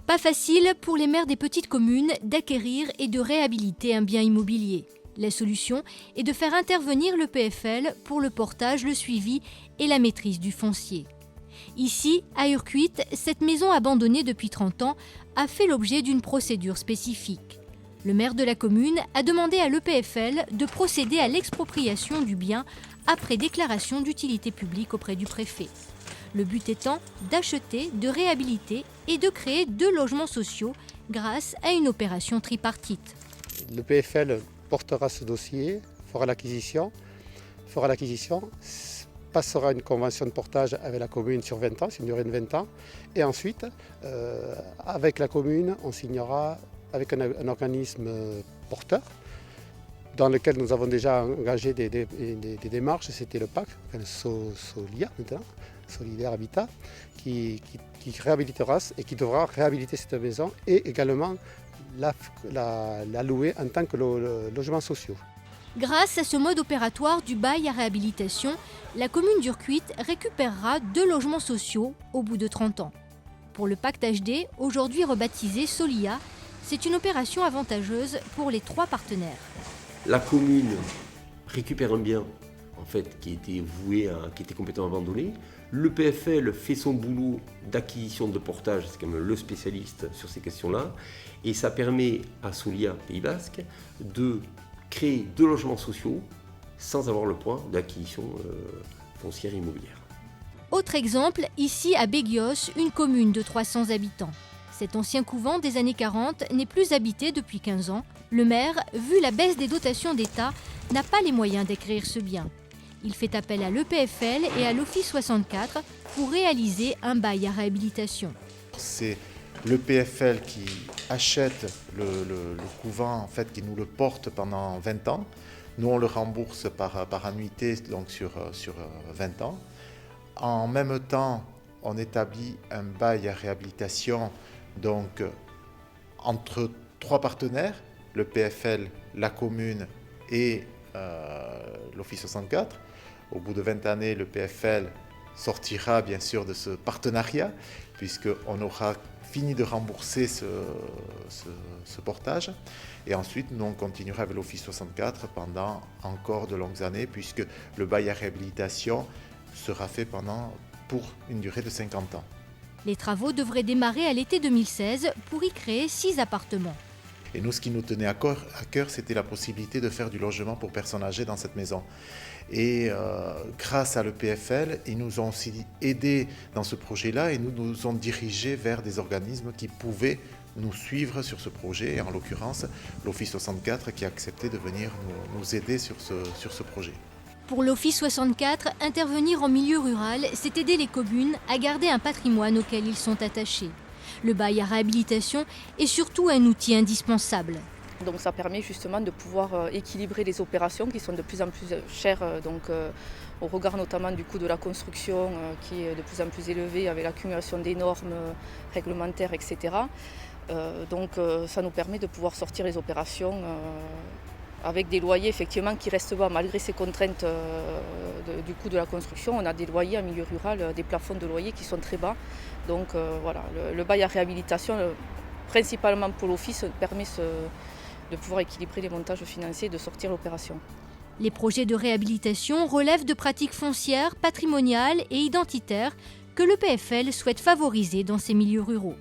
Pas facile pour les maires des petites communes d'acquérir et de réhabiliter un bien immobilier. La solution est de faire intervenir le PFL pour le portage, le suivi et la maîtrise du foncier. Ici, à Urquit, cette maison abandonnée depuis 30 ans a fait l'objet d'une procédure spécifique. Le maire de la commune a demandé à l'EPFL de procéder à l'expropriation du bien après déclaration d'utilité publique auprès du préfet. Le but étant d'acheter, de réhabiliter et de créer 2 logements sociaux grâce à une opération tripartite. Le PFL portera ce dossier, fera l'acquisition, passera une convention de portage avec la commune sur 20 ans, c'est une durée de 20 ans. Et ensuite, avec la commune, on signera avec un organisme porteur dans lequel nous avons déjà engagé des démarches, c'était le PAC, enfin Solia maintenant, Solidaire Habitat, qui réhabilitera et qui devra réhabiliter cette maison et également la louer en tant que logement social. Grâce à ce mode opératoire du bail à réhabilitation, la commune d'Urquit récupérera 2 logements sociaux au bout de 30 ans. Pour le pacte HD, aujourd'hui rebaptisé Solia, c'est une opération avantageuse pour les 3 partenaires. La commune récupère un bien qui était qui était complètement abandonné. Le PFL fait son boulot d'acquisition de portage, c'est quand même le spécialiste sur ces questions-là. Et ça permet à Solia, Pays Basque, de créer 2 logements sociaux sans avoir le poids d'acquisition foncière immobilière. Autre exemple, ici à Béguios, une commune de 300 habitants. Cet ancien couvent des années 40 n'est plus habité depuis 15 ans. Le maire, vu la baisse des dotations d'État, n'a pas les moyens d'acquérir ce bien. Il fait appel à l'EPFL et à l'Office 64 pour réaliser un bail à réhabilitation. C'est l'EPFL qui achète le couvent, qui nous le porte pendant 20 ans. Nous, on le rembourse par annuité, donc sur 20 ans. En même temps, on établit un bail à réhabilitation donc, entre 3 partenaires, le PFL, la commune et l'Office 64. Au bout de 20 années, le PFL sortira bien sûr de ce partenariat, puisqu'on aura fini de rembourser ce portage. Et ensuite, nous, on continuera avec l'Office 64 pendant encore de longues années, puisque le bail à réhabilitation sera fait pour une durée de 50 ans. Les travaux devraient démarrer à l'été 2016 pour y créer 6 appartements. Et nous, ce qui nous tenait à cœur, c'était la possibilité de faire du logement pour personnes âgées dans cette maison. Et grâce à l'EPFL, ils nous ont aussi aidés dans ce projet-là et nous ont dirigés vers des organismes qui pouvaient nous suivre sur ce projet, et en l'occurrence l'Office 64 qui a accepté de venir nous aider sur ce projet. Pour l'Office 64, intervenir en milieu rural, c'est aider les communes à garder un patrimoine auquel ils sont attachés. Le bail à réhabilitation est surtout un outil indispensable. Donc ça permet justement de pouvoir équilibrer les opérations qui sont de plus en plus chères, au regard notamment du coût de la construction qui est de plus en plus élevé avec l'accumulation des normes réglementaires, etc. Ça nous permet de pouvoir sortir les opérations avec des loyers effectivement qui restent bas malgré ces contraintes du coût de la construction. On a des loyers en milieu rural, des plafonds de loyers qui sont très bas. Donc le bail à réhabilitation, principalement pour l'office, permet de pouvoir équilibrer les montages financiers et de sortir l'opération. Les projets de réhabilitation relèvent de pratiques foncières, patrimoniales et identitaires que le PFL souhaite favoriser dans ces milieux ruraux.